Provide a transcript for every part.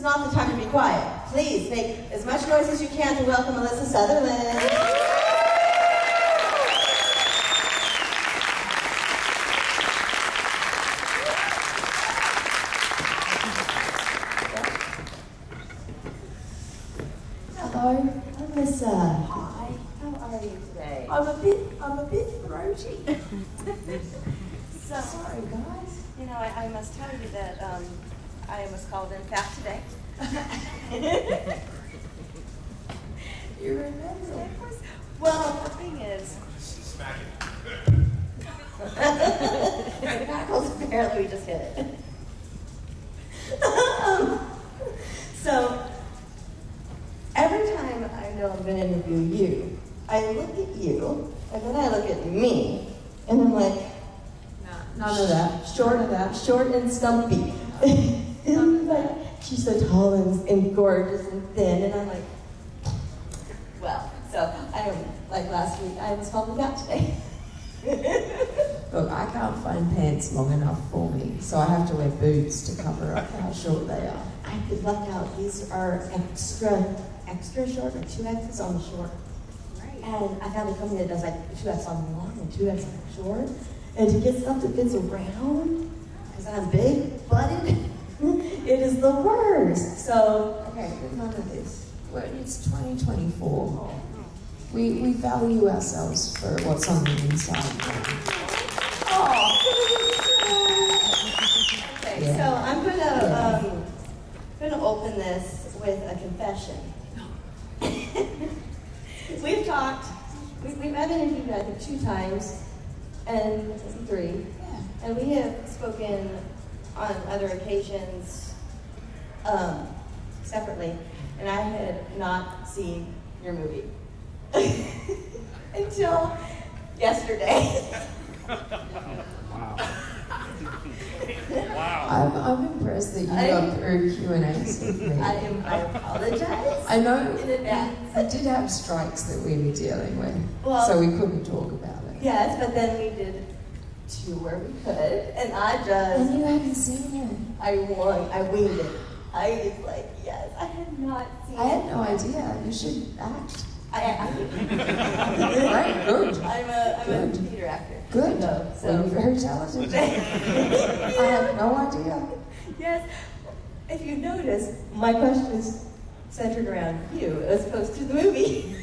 not the time to be quiet. Please make as much noise as you can to welcome Alyssa Sutherland. Hello, Alyssa. Hi. How are you today? I'm a bit throaty. So sorry, guys. You know, I must tell you that I was called in fat today. You remember? Of course. Well, the thing is, Smack it. Apparently we just hit it. So every time I know I'm going to interview you, I look at you, and then I look at me, and I'm like, none of that, short and stumpy. And like, she's so tall and gorgeous and thin, and I'm like, well, so I don't, like last week, I was called fat today. Look, I can't find pants long enough for me, so I have to wear boots to cover up how short they are. I could luck out. These are extra short, or 2X's on the short. right. And I found a company that does like 2X on the long and 2X on the short. And to get stuff that fits around, because I'm big-butted, it is the worst. So, Okay, but none of this. Well, it's 2024. We value ourselves for what's on the inside. okay, Yeah. so I'm gonna open this with a confession. We've talked. I've interviewed you, I think, 2 times, and 3. Yeah. And we have spoken on other occasions separately, and I had not seen your movie until yesterday. Wow. I'm impressed that you got through Q&As with me. I apologize. I know in advance. I did have strikes that we were dealing with, Well, so we couldn't talk about it. Yes, but then we did 2 where we could, and I And just, you hadn't seen it. I winged it. I was like, yes, I had not seen I had it. no idea. You should act. Right, good. I'm a Good. theater actor. Good. So, Well, you're very talented. I have no idea. yes, if you notice, my question is centered around you as opposed to the movie.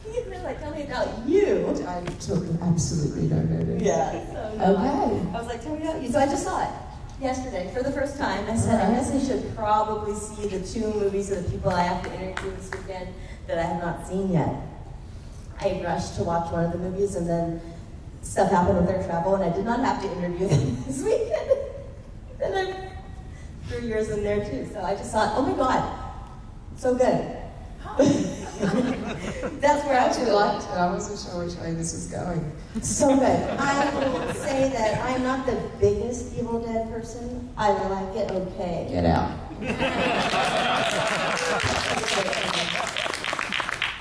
You were like, tell me about you. I took absolutely no notice. Yeah. So no, Okay. I was like, tell me about you. So I just saw it yesterday for the first time. I said, I guess I should probably see the 2 movies of the people I have to interview this weekend that I have not seen yet. I rushed to watch one of the movies, and then stuff happened with their travel, and I did not have to interview them this weekend. And I'm 3 years in there too, so I just thought, oh my God, so good. That's where I I feel. liked it. I wasn't sure which way this was going. So good. I will say that I'm not the biggest Evil Dead person. I like it okay. Get out.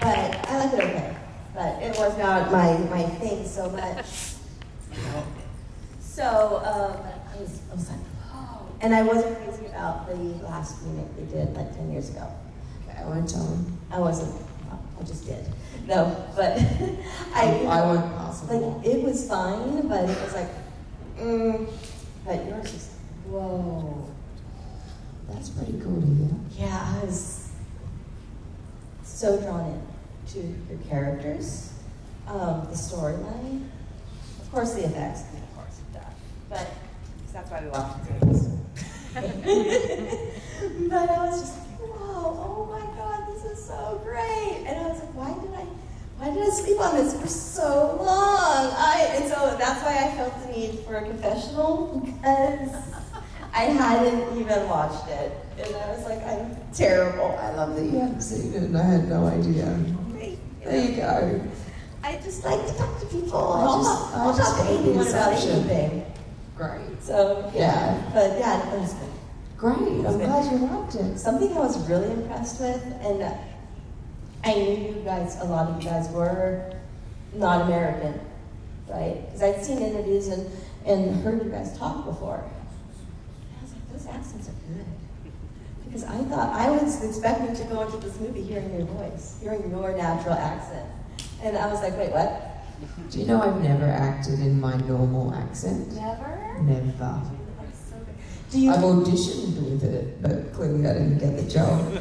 But I like it okay. But it was not my thing so much. So I was like, oh. And I wasn't crazy about the last remake they did like 10 years ago. Okay, I won't tell him. I wasn't. I just did. No, but I won't pass it like along. it was fine, but it was like, but yours was whoa. That's pretty cool to hear. Yeah, I was so drawn in to your characters, the storyline, of course the effects, and of course that. But that's why we watch the series. But I was just like, whoa, oh my God, this is so great. And I was like, why did I sleep on this for so long? And so that's why I felt the need for a confessional, because I hadn't even watched it. And I was like, I'm terrible. I love that you hadn't seen it and I had no idea. There you go. I just like to talk to people. I I'll just talk to made the anyone about assumption. anything. Great. So, yeah. But yeah, it was good. Great. I'm glad you liked it. Something I was really impressed with, and I knew you guys, a lot of you guys were not American, right? Because I'd seen interviews and heard you guys talk before. And I was like, those accents are good. Because I was expecting to go into this movie hearing your voice, hearing your natural accent. And I was like, wait, what? Do you know I've never acted in my normal accent? Never? Never. Do you? I've auditioned with it, but clearly I didn't get the job.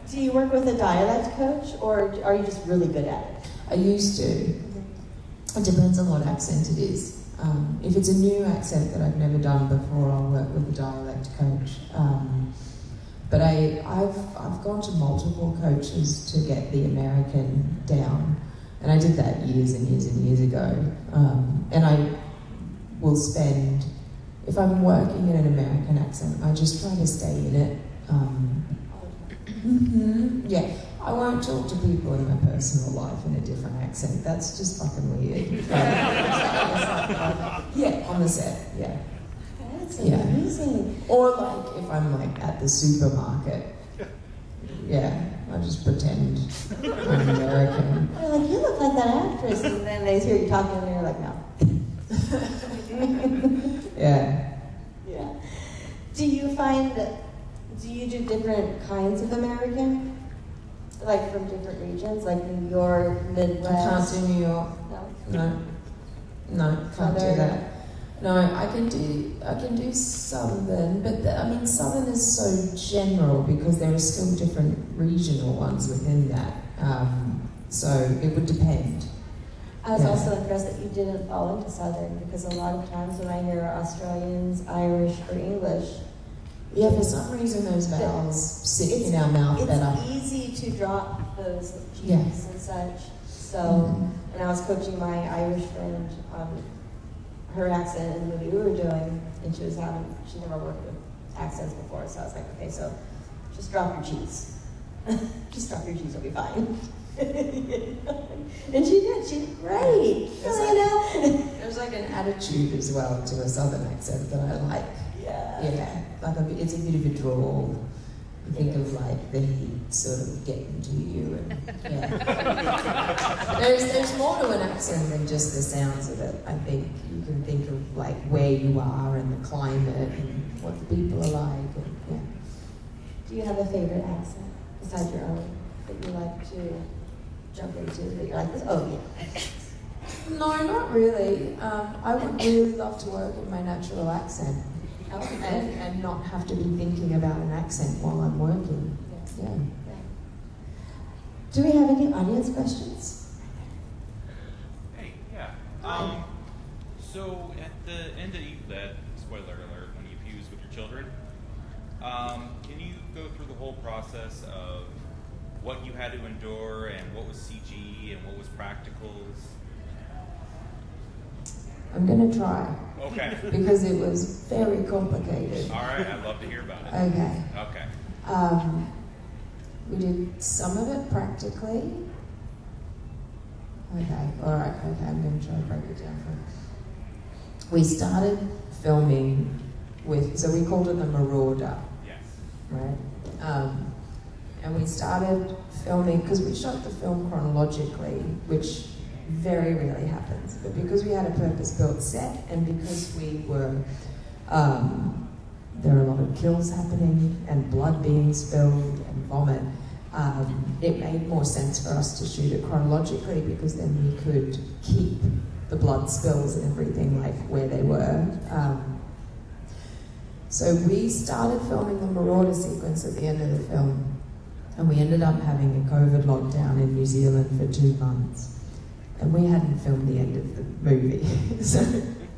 Do you work with a dialect coach, or are you just really good at it? I used to. It depends on what accent it is. If it's a new accent that I've never done before, I'll work with a dialect coach. But I've gone to multiple coaches to get the American down, and I did that years and years and years ago. And I will spend, if I'm working in an American accent, I just try to stay in it. Yeah, I won't talk to people in my personal life in a different accent. That's just fucking weird. Yeah, on the set, yeah. That's amazing. Or like if I'm like at the supermarket, yeah, I just pretend I'm American. They're like, you look like that actress, and then they hear you talking, and you're like, no. Yeah. Yeah. Do you find do you do different kinds of American? Like from different regions, like New York, Midwest? I can't do New York. No? No, can't do that. No, I can do Southern, but Southern is so general because there are still different regional ones within that. So it would depend. I was also impressed that you didn't fall into Southern, because a lot of times when I hear Australians, Irish, or English, yeah, for some reason those vowels sit in our mouth better. It's easy to drop those G's and such. So, and I was coaching my Irish friend on her accent in the movie we were doing, and she never worked with accents before, so I was like, okay, so just drop your G's. Just drop your G's, will be fine. And she did. She did great. There's like an attitude as well to a Southern accent that I like. Yeah. Like it's a bit of a drawl. You think of like the heat sort of getting to you, and there's more to an accent than just the sounds of it. I think you can think of like where you are and the climate and what the people are like. And, Do you have a favorite accent besides your own that you like to jump into, that you're like, oh yeah? No, not really. I would really love to work in my natural accent. And not have to be thinking about an accent while I'm working. Yeah. Do we have any audience questions? Hey, yeah. So at the end of that, spoiler alert, when you fuse with your children, can you go through the whole process of what you had to endure and what was CG and what was practicals? I'm going to try. Okay. Because it was very complicated. All right, I'd love to hear about it. Okay. Okay. We did some of it practically. Okay, all right, okay, I'm going to try to break it down for you. We started filming with, so we called it the Marauder. Yes. Right? And we started filming, because we shot the film chronologically, which very rarely happens, but because we had a purpose-built set and because we were, there are a lot of kills happening and blood being spilled and vomit, it made more sense for us to shoot it chronologically, because then we could keep the blood spills and everything like where they were. So we started filming the Marauder sequence at the end of the film, and we ended up having a COVID lockdown in New Zealand for 2 months. And we hadn't filmed the end of the movie, so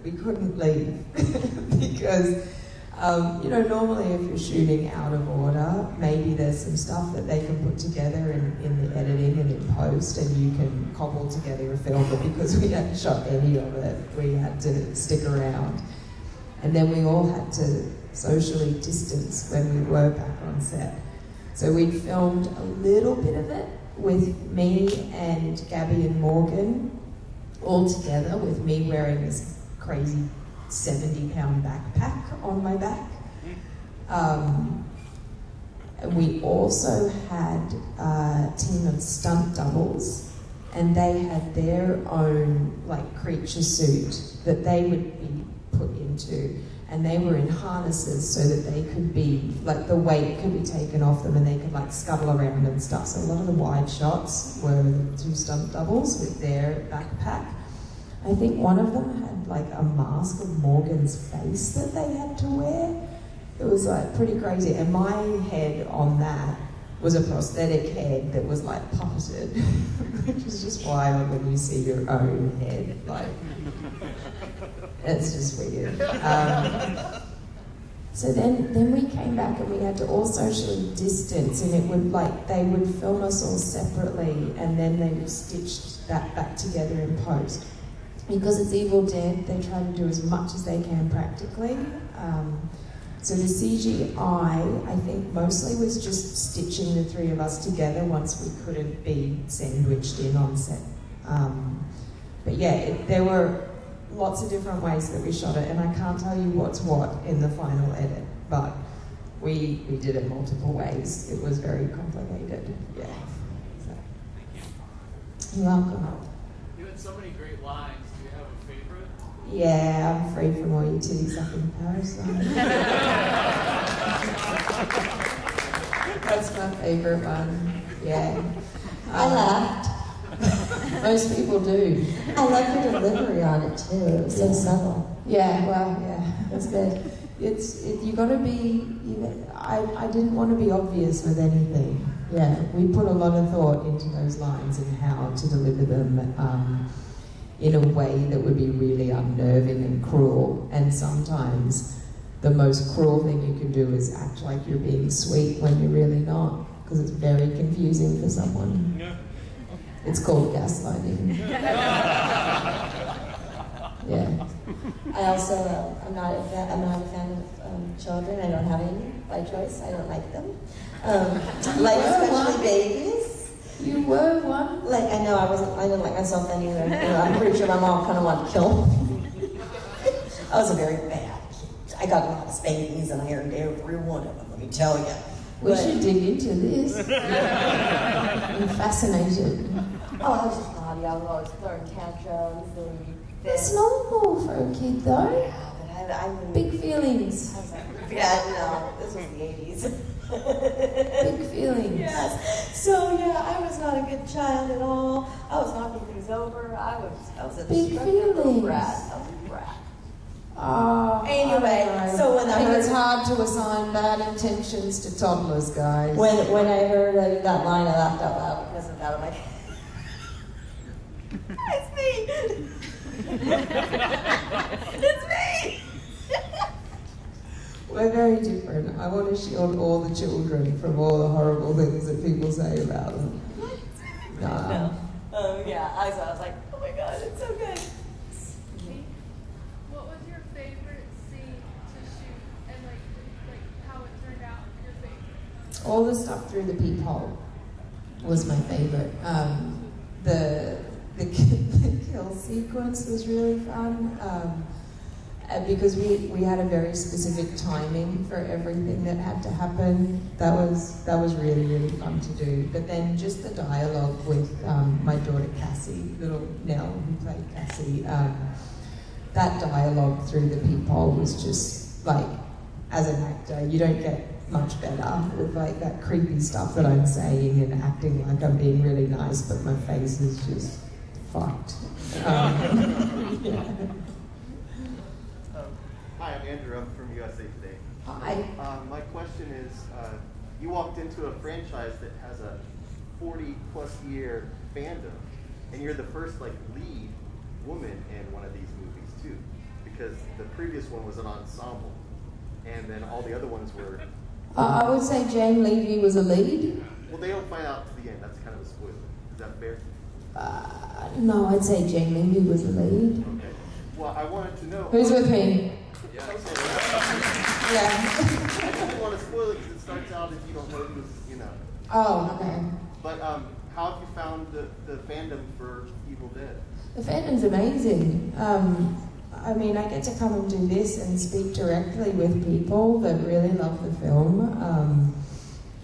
we couldn't leave because, normally if you're shooting out of order, maybe there's some stuff that they can put together in the editing and in post, and you can cobble together a film, but because we hadn't shot any of it, we had to stick around. And then we all had to socially distance when we were back on set. So we filmed a little bit of it with me and Gabby and Morgan all together, with me wearing this crazy 70-pound backpack on my back. And we also had a team of stunt doubles, and they had their own like creature suit that they would be put into, and they were in harnesses so that they could be, like, the weight could be taken off them and they could, like, scuttle around and stuff. So a lot of the wide shots were the two stunt doubles with their backpack. I think one of them had, like, a mask of Morgan's face that they had to wear. It was, like, pretty crazy. And my head on that was a prosthetic head that was, like, puppeted, which is just wild when you see your own head, like... It's just weird. So then we came back and we had to all socially distance, and it would, like, they would film us all separately and then they would stitch that back together in post. Because it's Evil Dead, they try to do as much as they can practically. So the CGI, I think, mostly was just stitching the three of us together once we couldn't be sandwiched in on set. But yeah, there were lots of different ways that we shot it, and I can't tell you what's what in the final edit, but we did it multiple ways. It was very complicated, yeah. So. You're welcome. You had so many great lines. Do you have a favorite? Yeah, I'm free from all your titty sucking parasite. That's my favorite one, yeah. I laughed. Most people do. I love your delivery on it too. It was so subtle. Yeah, well, yeah, that's good. You got to be. I didn't want to be obvious with anything. Yeah, we put a lot of thought into those lines and how to deliver them in a way that would be really unnerving and cruel. And sometimes the most cruel thing you can do is act like you're being sweet when you're really not, because it's very confusing for someone. Yeah. It's called gaslighting. Yeah. I also, I'm not a fan of children. I don't have any by choice. I don't like them. Like especially babies. You were one. Like I didn't like myself then either. You know, I'm pretty sure my mom kind of wanted to kill me. I was a very bad kid. I got a lot of spankings and I earned every one of them. Let me tell you. We should dig into this. I'm fascinated. Oh, I was just naughty. I was always throwing tantrums and It's normal for a kid, though. Yeah, but I'm Big feelings. I was like, yeah, no, this was the 80s. Big feelings. Yes. So yeah, I was not a good child at all. I was knocking things over. I was a Big destructive little feelings. brat. I was a brat. Oh, Anyway, so when I I think heard it's hard to assign bad intentions to toddlers, guys. when I heard that line, I laughed out loud because of that. I'm like, it's me. It's me. We're very different. I want to shield all the children from all the horrible things that people say about them. No. Yeah, I was like, oh my god, it's so good. What was your favorite scene to shoot, and like how it turned out? Your favorite? All the stuff through the peephole was my favorite. The kill sequence was really fun because we had a very specific timing for everything that had to happen. That was really, really fun to do. But then just the dialogue with my daughter Cassie, little Nell who played Cassie, that dialogue through the peephole was just like, as an actor, you don't get much better with like that creepy stuff that I'm saying and acting like I'm being really nice, but my face is just fucked. Yeah. Hi, I'm Andrew. I'm from USA Today. Hi. My question is, you walked into a franchise that has a 40-plus year fandom, and you're the first lead woman in one of these movies too, because the previous one was an ensemble, and then all the other ones were. I would say Jane Levy was a lead. Well, they don't find out to the end. That's kind of a spoiler. Is that fair? No, I'd say Jane Levy was a lead. Okay. Well, I wanted to know. Who's with me? Yeah. Yeah. I didn't want to spoil it because it starts out if you don't know who's, Oh, okay. But how have you found the fandom for Evil Dead? The fandom's amazing. I mean, I get to come and do this and speak directly with people that really love the film.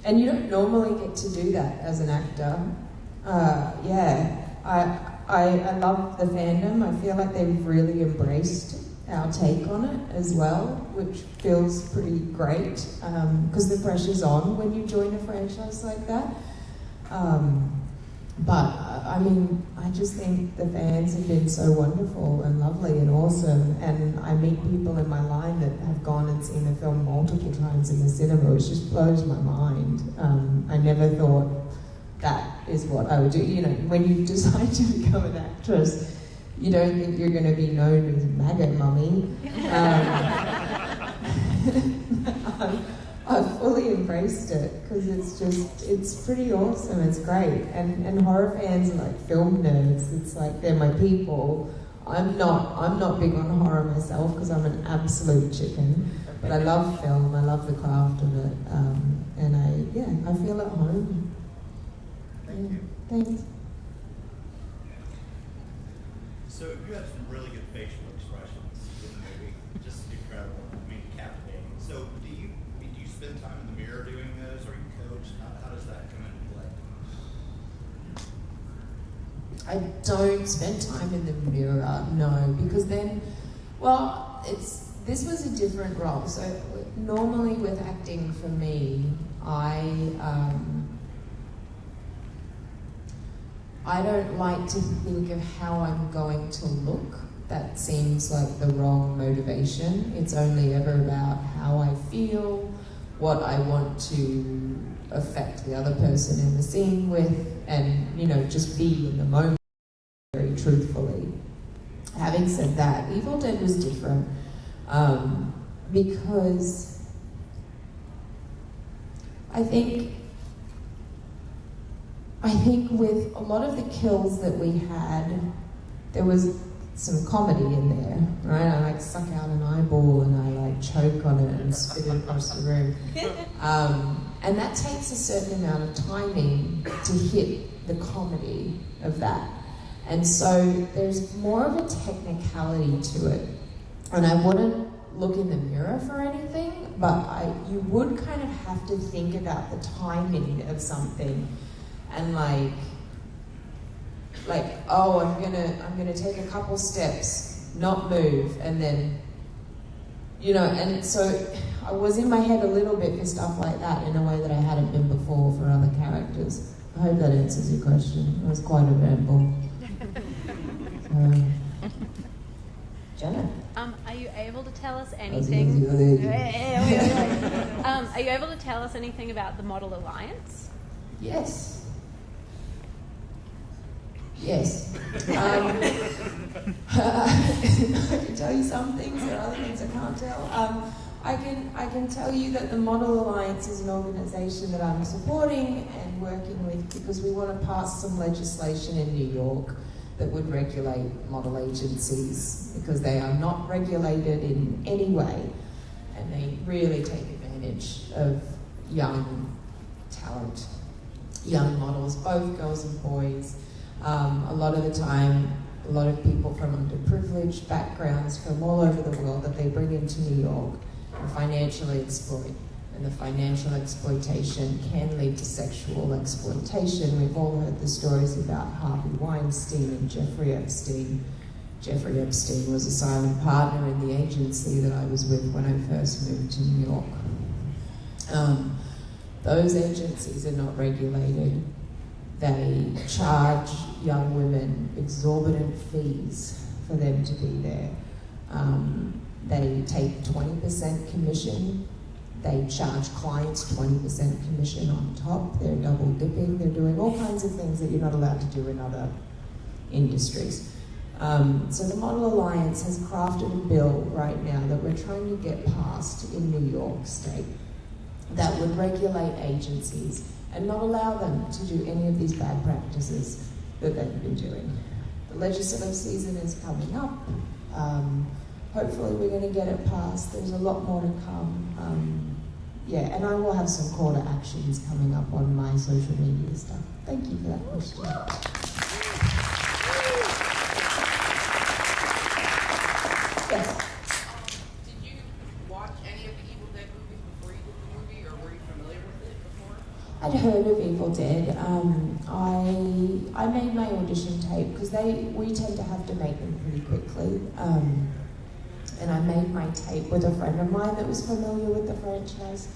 And you don't normally get to do that as an actor. I love the fandom. I feel like they've really embraced our take on it as well, which feels pretty great, because the pressure's on when you join a franchise like that. But I mean, I just think the fans have been so wonderful and lovely and awesome, and I meet people in my line that have gone and seen the film multiple times in the cinema, which just blows my mind. I never thought that is what I would do. You know, when you decide to become an actress, you don't think you're going to be known as MAGA mummy. I've fully embraced it because it's pretty awesome. It's great, and horror fans are like film nerds. It's like they're my people. I'm not big on horror myself because I'm an absolute chicken, but I love film. I love the craft of it, and I feel at home. Thank you. Thanks. So you have some really good facial expressions in the movie, just incredible. I mean, captivating. So do you spend time in the mirror doing those? Are you coached? How does that come into play? I don't spend time in the mirror, no, because then, well, this was a different role. So normally with acting for me, I don't like to think of how I'm going to look. That seems like the wrong motivation. It's only ever about how I feel, what I want to affect the other person in the scene with, and, you know, just be in the moment very truthfully. Having said that, Evil Dead was different because I think with a lot of the kills that we had, there was some comedy in there, right? I like suck out an eyeball and I like choke on it and spit it across the room. And that takes a certain amount of timing to hit the comedy of that. And so there's more of a technicality to it. And I wouldn't look in the mirror for anything, but you would kind of have to think about the timing of something. And like, oh, I'm gonna take a couple steps, not move, and then, you know, and so I was in my head a little bit for stuff like that in a way that I hadn't been before for other characters. I hope that answers your question. It was quite a ramble. Jenna. Are you able to tell us anything? Are you able to tell us anything about the Model Alliance? Yes. Yes. I can tell you some things, there are other things I can't tell. I can tell you that the Model Alliance is an organisation that I'm supporting and working with because we want to pass some legislation in New York that would regulate model agencies because they are not regulated in any way and they really take advantage of young talent, young models, both girls and boys. A lot of the time, a lot of people from underprivileged backgrounds from all over the world that they bring into New York and financially exploit. And the financial exploitation can lead to sexual exploitation. We've all heard the stories about Harvey Weinstein and Jeffrey Epstein. Jeffrey Epstein was a silent partner in the agency that I was with when I first moved to New York. Those agencies are not regulated. They charge young women exorbitant fees for them to be there. They take 20% commission. They charge clients 20% commission on top. They're double dipping. They're doing all kinds of things that you're not allowed to do in other industries. So the Model Alliance has crafted a bill right now that we're trying to get passed in New York State that would regulate agencies and not allow them to do any of these bad practices that they've been doing. The legislative season is coming up. Hopefully we're going to get it passed. There's a lot more to come. And I will have some call to actions coming up on my social media stuff. Thank you for that question. Yes. Did you watch any of the Evil Dead movies before you did the movie, or were you familiar with it before? I'd heard of Evil Dead. I made my audition tape because we tend to have to make them pretty quickly. and I made my tape with a friend of mine that was familiar with the franchise.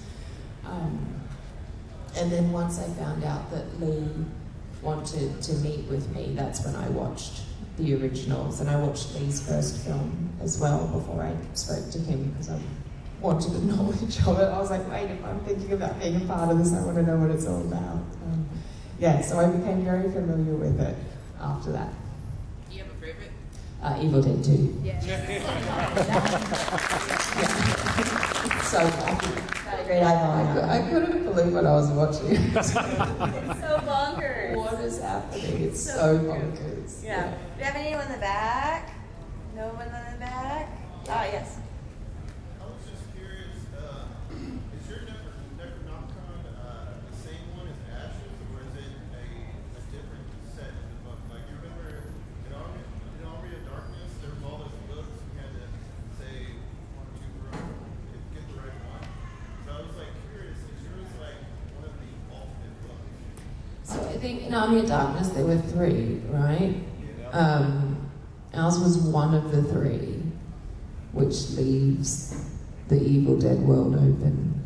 And then once I found out that Lee wanted to meet with me, that's when I watched the originals, and I watched Lee's first film as well before I spoke to him because I wanted the knowledge of it. I was like, wait, if I'm thinking about being a part of this, I want to know what it's all about. So I became very familiar with it after that. Do you have a favorite? Evil Dead 2. Yeah. So wacky. Got a great eyeball. I couldn't believe what I was watching. It's so bonkers. What is happening? It's so bonkers. Yeah. Do you have anyone in the back? No one in the back? Ah, yes. I was just curious, is your Necronomicon the same one as Ashes, or is it a different set in the book? Like, you remember in Army of Darkness, there was all those books, you had to say one or two words to get the right one. So I was like curious, is yours like one of the ultimate books? So I think in Army of Darkness there were 3, right? Ours was one of the 3, which leaves the Evil Dead world open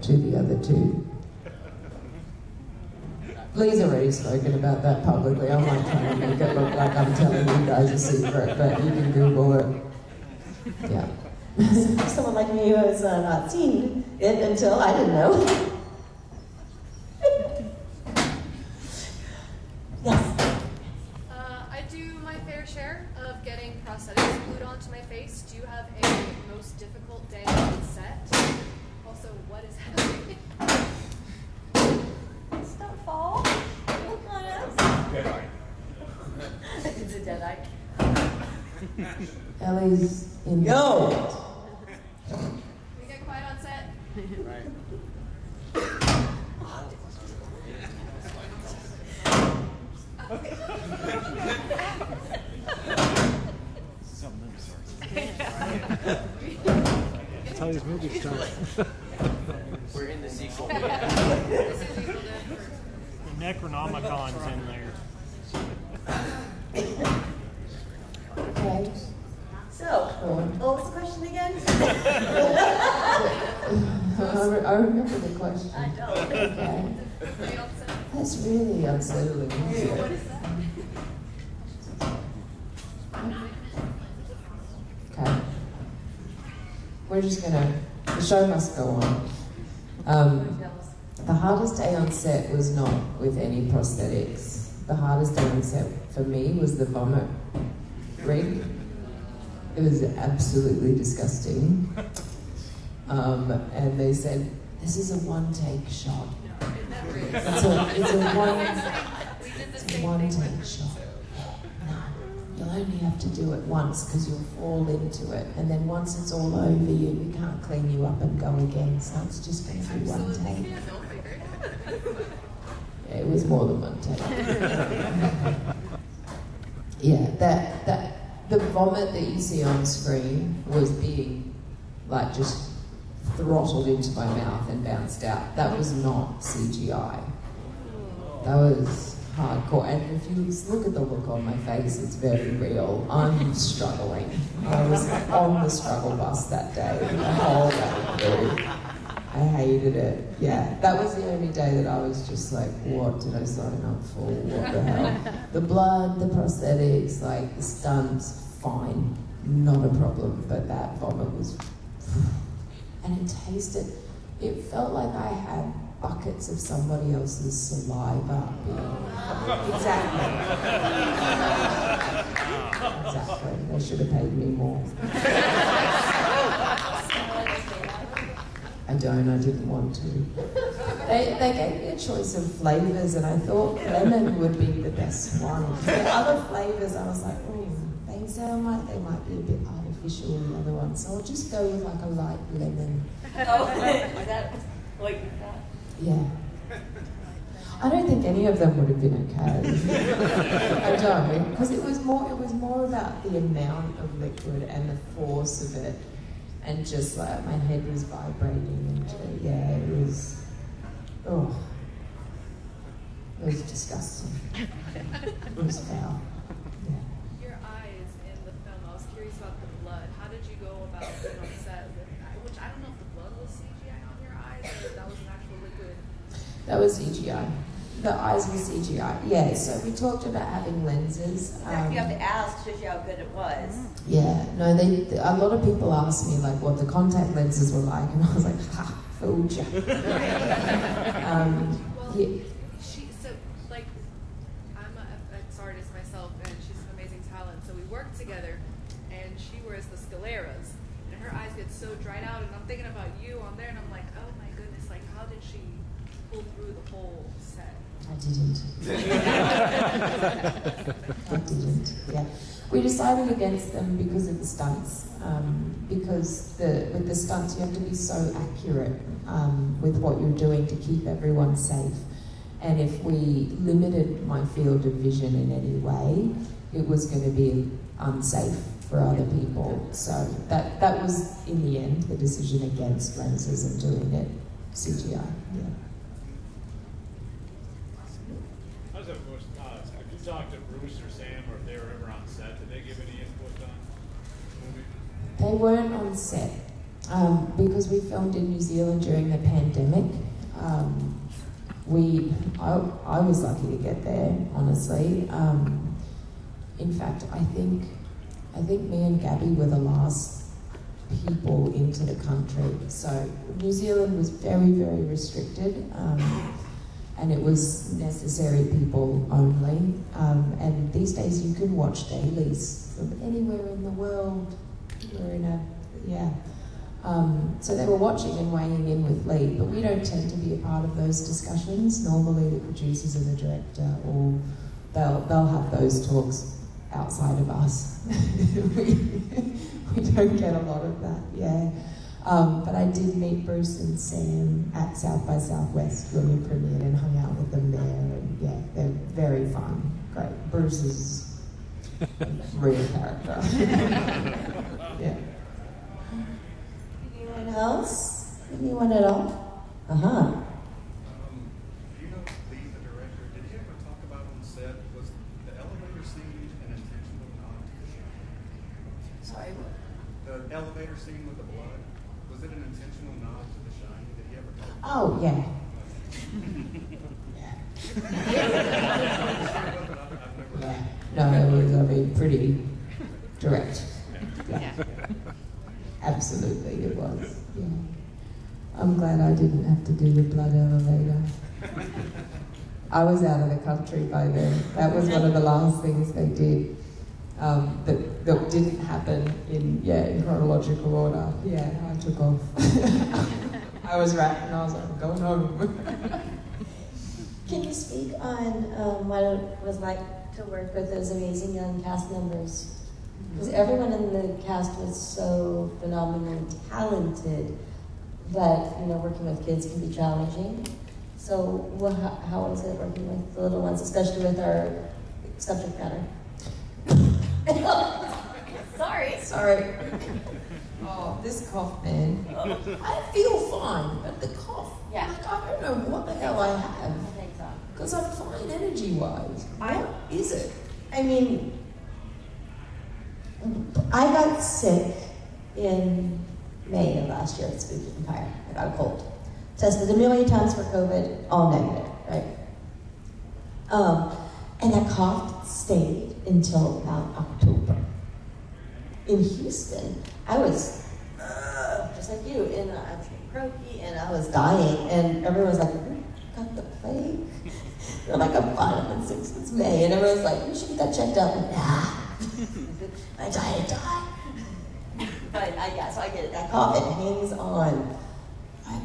to the other 2. Lee's already spoken about that publicly. I'm not trying to make it look like I'm telling you guys a secret, but you can Google it. Yeah. Someone like me who has not seen it until I didn't know. Yes. I do my fair share of getting prosthetics glued onto my face. Do you have a most difficult day on set? Also, what is happening? Don't fall. Look on us. It's a dead eye. Ellie's in Yo! Can we get quiet on set? That's how these movies start. We're in the sequel. This is Evil Dead. The Necronomicon's in there. Okay. So, what was the question again? I remember the question. I don't. Okay. Day on set. That's really unsettling. Isn't it? What is that? Okay. We're just gonna, the show must go on. The hardest day on set was not with any prosthetics. The hardest day on set for me was the vomit rig. It was absolutely disgusting. And they said, this is a one-take shot. It never is. It's a We did the same one-take shot. No, you'll only have to do it once because you'll fall into it. And then once it's all over you, we can't clean you up and go again. So it's just going to be one take. Yeah, don't figure it. Yeah, it was more than one take. Yeah, the vomit that you see on screen was being like just throttled into my mouth and bounced out. That was not CGI. That was hardcore. And if you look at the look on my face, it's very real. I'm struggling. I was on the struggle bus that day, the whole way through. I hated it. Yeah, that was the only day that I was just like, what did I sign up for? What the hell? The blood, the prosthetics, like the stunts, fine, not a problem. But that vomit was, and it tasted, it felt like I had buckets of somebody else's saliva. Exactly. Exactly. They should have paid me more. I didn't want to. They gave me a choice of flavours and I thought lemon would be the best one. The other flavours I was like, oh, they sound like they might be a bit artificial, the other ones. So I'll just go with like a light lemon. Oh, is that what you thought? Yeah. I don't think any of them would have been okay. I don't, because it was more about the amount of liquid and the force of it. And just like my head was vibrating and yeah, it was disgusting. It was foul. Yeah. Your eyes in the film, I was curious about the blood. That was CGI. The eyes were CGI. Yeah, so we talked about having lenses. You have to ask to show how good it was. Yeah, no, a lot of people asked me like what the contact lenses were like, and I was like, ha, fooled you. Yeah. I'm an artist myself, and she's an amazing talent. So we work together, and she wears the scleras, and her eyes get so dried out. And I'm thinking about you on there, and I'm like, oh my goodness, like how did she pull through the whole set? I didn't. I didn't. Yeah, we decided against them because of the stunts. Because with the stunts, you have to be so accurate with what you're doing to keep everyone safe. And if we limited my field of vision in any way, it was going to be unsafe for other people. So that was, in the end, the decision against lenses and doing it CGI. Yeah. I was have you talked to Bruce or Sam, or if they were ever on set, did they give any input on the movie? They weren't on set because we filmed in New Zealand during the pandemic. I was lucky to get there, honestly. In fact, I think me and Gabby were the last people into the country. So New Zealand was very, very restricted, and it was necessary people only. And these days you can watch dailies from anywhere in the world. We're in a, yeah. So they were watching and weighing in with Lee, but we don't tend to be a part of those discussions. Normally the producers and the director, or they'll have those talks outside of us. we don't get a lot of that, yeah. But I did meet Bruce and Sam at South by Southwest when we premiered and hung out with them there, and yeah, they're very fun. Great. Bruce is a real character. Yeah. Anyone else? Anyone at all? Uh-huh. You know, Lee, the director, did you ever talk about on set, was the elevator scene an intentional nod to The Shining? Sorry, what? The elevator scene with the blood, was it an intentional nod to The Shining? Did you ever talk about Oh, yeah. Yeah. No, it was, I mean, pretty direct. Yeah. Absolutely, it was. Yeah. I'm glad I didn't have to do the blood elevator. I was out of the country by then. That was one of the last things they did that didn't happen in chronological order. Yeah, I took off. I was wrapped and I was like, I'm going home. Can you speak on what it was like to work with those amazing young cast members? Because everyone in the cast was so phenomenally talented, but working with kids can be challenging. So how was it working with the little ones, especially with our subject matter? Sorry. Oh, this cough, man. I feel fine, but the cough. Yeah. Like, I don't know what the hell I have. I think so. Because I'm fine energy-wise. What is it? I mean, I got sick in May of last year at Spooky Empire. I got a cold. Tested a million times for COVID, all negative, right? And that cough stayed until about October. In Houston, I was just like you, and I was croaky, and I was dying, and everyone was like, "You got the plague?" And I'm like, "I'm fine, I'm in 6 months, May," and everyone was like, "You should get that checked out." Like, nah, I die. But so I get it. That cough, it hangs on.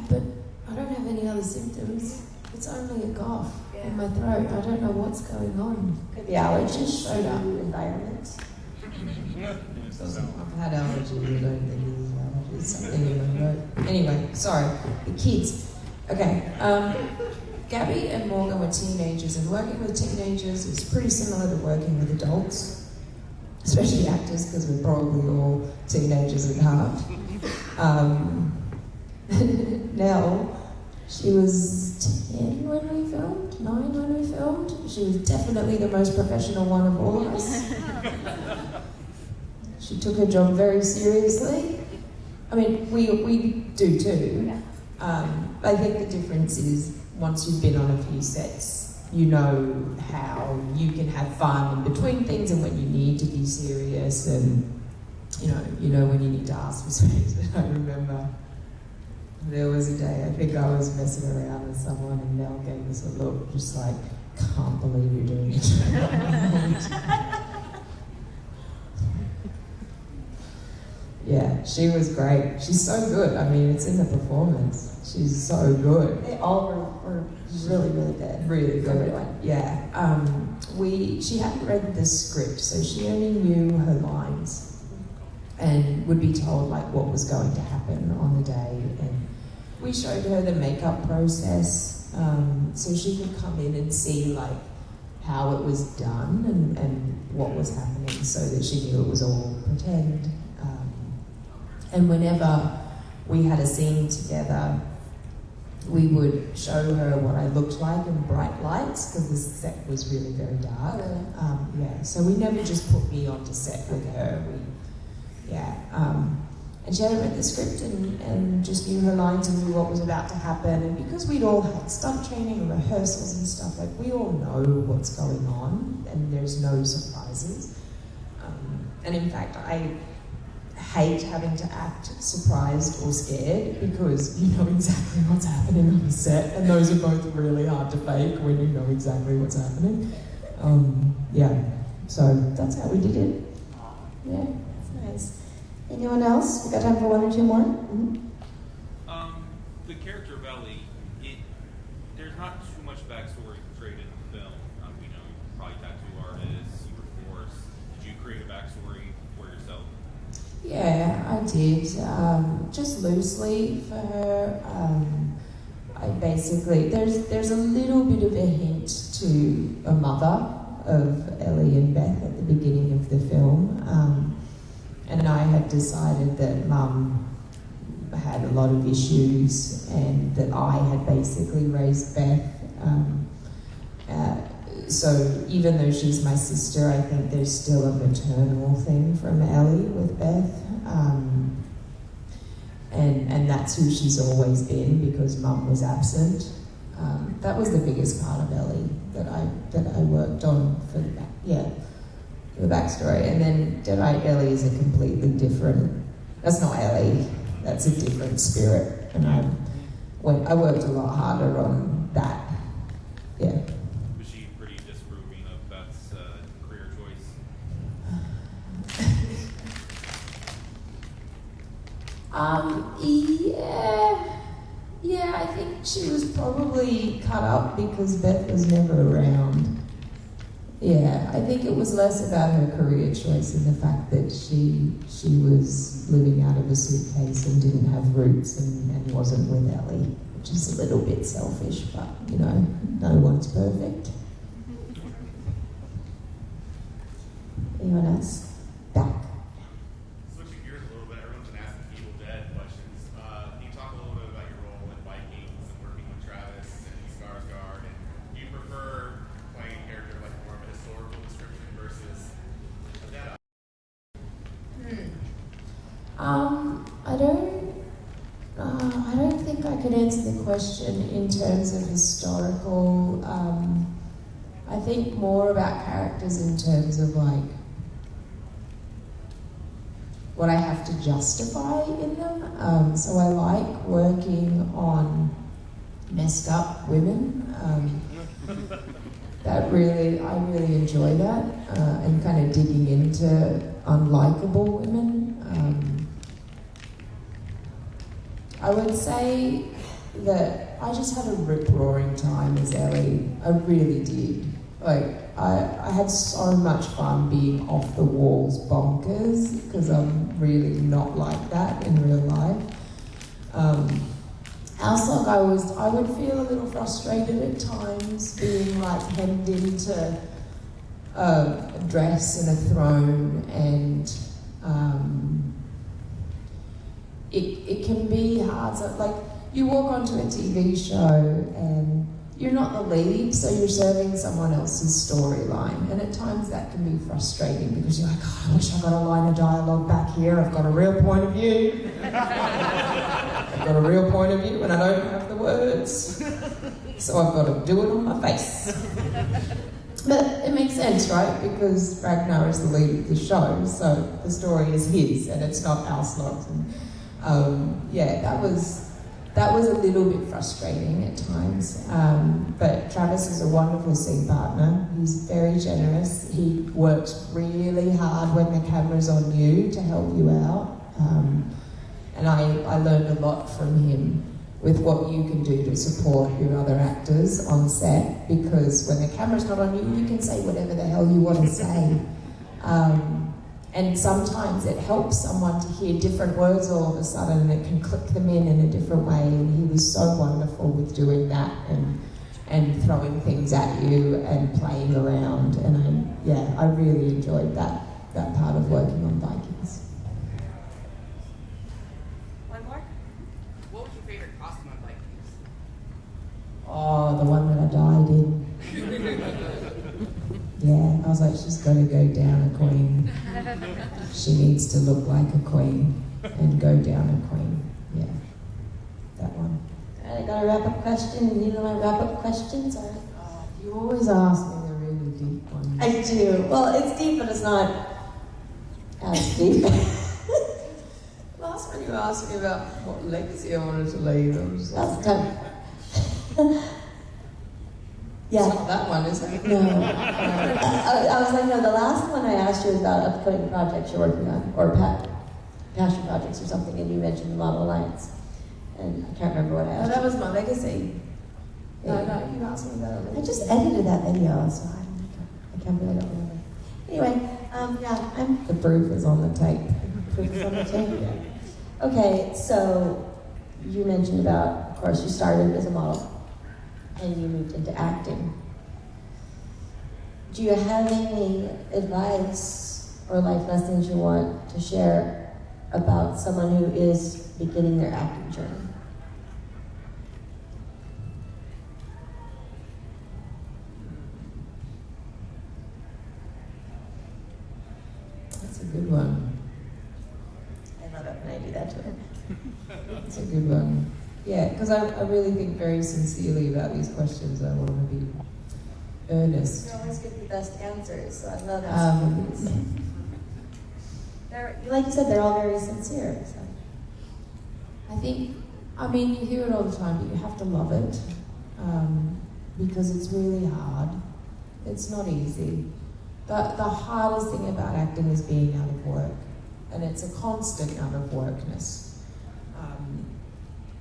But I don't have any other symptoms. It's only a cough in my throat. I don't know what's going on. Could be allergies, Just showed up. environment. I've had allergies. I don't think it's allergies. Something in my throat. Anyway, sorry. The kids. Okay. Gabby and Morgan were teenagers, and working with teenagers is pretty similar to working with adults, especially actors, because we're probably all teenagers at heart. Nell, she was 10 when we filmed, 9 when we filmed. She was definitely the most professional one of all of us. She took her job very seriously. I mean, we do too. I think the difference is once you've been on a few sets, you know how you can have fun in between things and when you need to be serious, and you know when you need to ask for space. I remember there was a day, I think I was messing around with someone and Mel gave us a look just like, can't believe you're doing it. Yeah, she was great. She's so good. I mean, it's in the performance. She's so good. They all were really, really good. Really good. Everyone. Yeah. She hadn't read the script, so she only knew her lines and would be told like what was going to happen on the day. And we showed her the makeup process, so she could come in and see like how it was done and what was happening, so that she knew it was all pretend. And whenever we had a scene together, we would show her what I looked like in bright lights, because the set was really very dark. So we never just put me onto set with her. And she hadn't read the script and just knew her lines and knew what was about to happen. And because we'd all had stunt training and rehearsals and stuff, like we all know what's going on and there's no surprises. And in fact, I hate having to act surprised or scared, because you know exactly what's happening on the set, and those are both really hard to fake when you know exactly what's happening. So that's how we did it. Yeah, that's nice. Anyone else? We got time for one or two more? Mm-hmm. The character of Ellie, there's not too much backstory portrayed in the film. You know, you're probably tattoo artists, you were forced. Did you create a backstory for yourself? Yeah, I did. Just loosely for her. I basically, there's a little bit of a hint to a mother of Ellie and Beth at the beginning of the film. And I had decided that Mum had a lot of issues and that I had basically raised Beth. So even though she's my sister, I think there's still a maternal thing from Ellie with Beth. And that's who she's always been, because Mum was absent. That was the biggest part of Ellie that I worked on for the backstory. And then Deadite Ellie is a completely different, that's not Ellie, that's a different spirit. And I worked a lot harder on that. Yeah. Was she pretty disapproving of Beth's career choice? Yeah, I think she was probably cut up because Beth was never around. Yeah, I think it was less about her career choice and the fact that she was living out of a suitcase and didn't have roots and wasn't with Ellie, which is a little bit selfish, but you know, no one's perfect. Anyone else? Back. Switching gears a little bit, everyone's been asking Evil Dead questions. Can you talk a little bit about your role in Vikings and working with Travis and Skarsgård? And do you prefer playing a character like more of a historical description versus a Deadite? I don't think I could answer the question in terms of historical. I think more about characters in terms of like what I have to justify in them. So I like working on messed up women. I really enjoy that, and kind of digging into unlikable women. I would say that I just had a rip-roaring time as Ellie. I really did. Like, I had so much fun being off the walls bonkers, because I'm really not like that in real life. Outside, I would feel a little frustrated at times, being like hemmed into a dress and a throne, and it can be hard. So, like, you walk onto a TV show and you're not the lead, so you're serving someone else's storyline, and at times that can be frustrating because you're like, oh, I wish I got a line of dialogue back here. I've got a real point of view. I've got a real point of view, and I don't have the words, so I've got to do it on my face. But it makes sense, right? Because Ragnar is the lead of the show, so the story is his, and it's not our slot. And yeah, that was a little bit frustrating at times. But Travis is a wonderful scene partner. He's very generous. He works really hard when the camera's on you to help you out. And I learned a lot from him with what you can do to support your other actors on set, because when the camera's not on you, you can say whatever the hell you want to say. And sometimes it helps someone to hear different words all of a sudden, and it can click them in a different way. And he was so wonderful with doing that and throwing things at you and playing around. And I really enjoyed that part of working on Vikings. One more? What was your favorite costume on Vikings? Oh, the one that I died in. Yeah, I was like, she's got to go down a queen. She needs to look like a queen and go down a queen. Yeah, that one. I got a wrap-up question. You know my wrap-up questions are? You always ask me the really deep ones. I do. Well, it's deep, but it's not as deep. Last one you asked me about what legacy I wanted to leave, I was like, That's tough. Yeah. It's not that one, is it? No. I was like, no, the last one I asked you was about upcoming projects you're working on, or passion projects or something, and you mentioned the Model Alliance. And I can't remember what I asked. Oh, that was my legacy. Yeah. No, you asked me about it. I just edited that video, so I can't really don't remember. Anyway, The proof is on the tape. proof is on the tape. Yeah. Okay, so you mentioned about, of course, you started as a model and you moved into acting. Do you have any advice or life lessons you want to share about someone who is beginning their acting journey? That's a good one. I love it when I do that to him. That's a good one. Yeah, because I really think very sincerely about these questions. I want to be earnest. You always get the best answers, so I love asking these. Like you said, they're all very sincere. So. You hear it all the time, but you have to love it because it's really hard. It's not easy. The hardest thing about acting is being out of work, and it's a constant out of workness.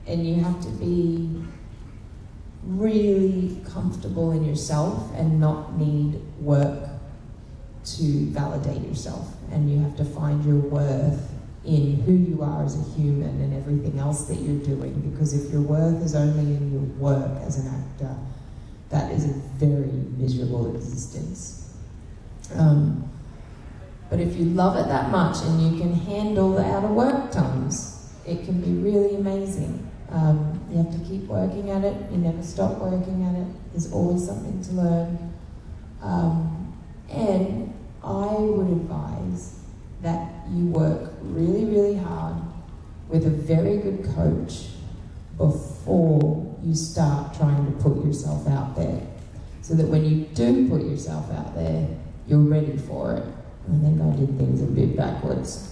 And you have to be really comfortable in yourself and not need work to validate yourself. And you have to find your worth in who you are as a human and everything else that you're doing. Because if your worth is only in your work as an actor, that is a very miserable existence. But if you love it that much and you can handle the out of work times, it can be really amazing. You have to keep working at it. You never stop working at it. There's always something to learn. And I would advise that you work really, really hard with a very good coach before you start trying to put yourself out there. So that when you do put yourself out there, you're ready for it. I think I did things a bit backwards.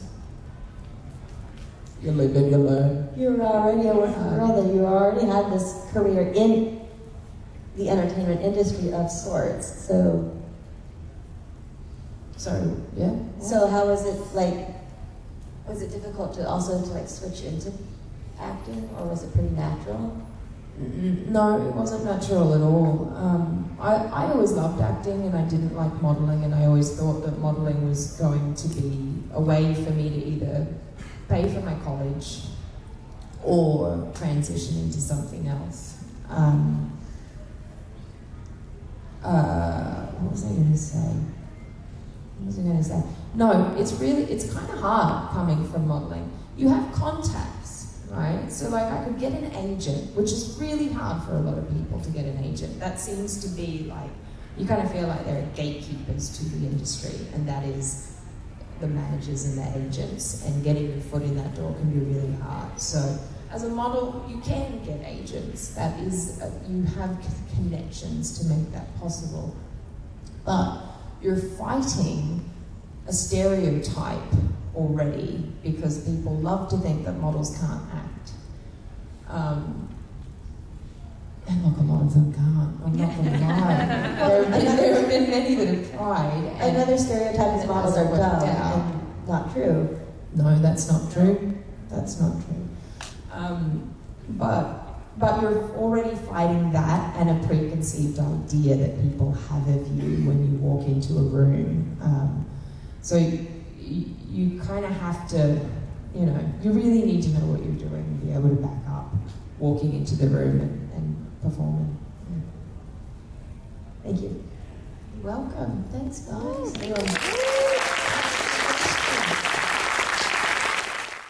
You live and you learn. You were already a working girl, that you already had this career in the entertainment industry of sorts. So yeah. So how was it like? Was it difficult to also switch into acting, or was it pretty natural? No, it wasn't natural at all. I always loved acting, and I didn't like modelling, and I always thought that modelling was going to be a way for me to either pay for my college or transition into something else. What was I going to say? No, it's kind of hard coming from modelling. You have contacts, right? So I could get an agent, which is really hard for a lot of people to get an agent. That seems to be you kind of feel like there are gatekeepers to the industry, and that is the managers and the agents, and getting your foot in that door can be really hard. So as a model, you can get agents. That is, you have connections to make that possible. But you're fighting a stereotype already because people love to think that models can't act. And look, a lot of them can't. I'm not going to lie. There have been many that have tried. Another stereotype is models are dumb, and not true. No, that's not true. That's not true. But you're already fighting that and a preconceived idea that people have of you when you walk into a room. So you kind of have to, you really need to know what you're doing and be able to back up walking into the room and performing. Yeah. Thank you. You're welcome. Thanks, guys.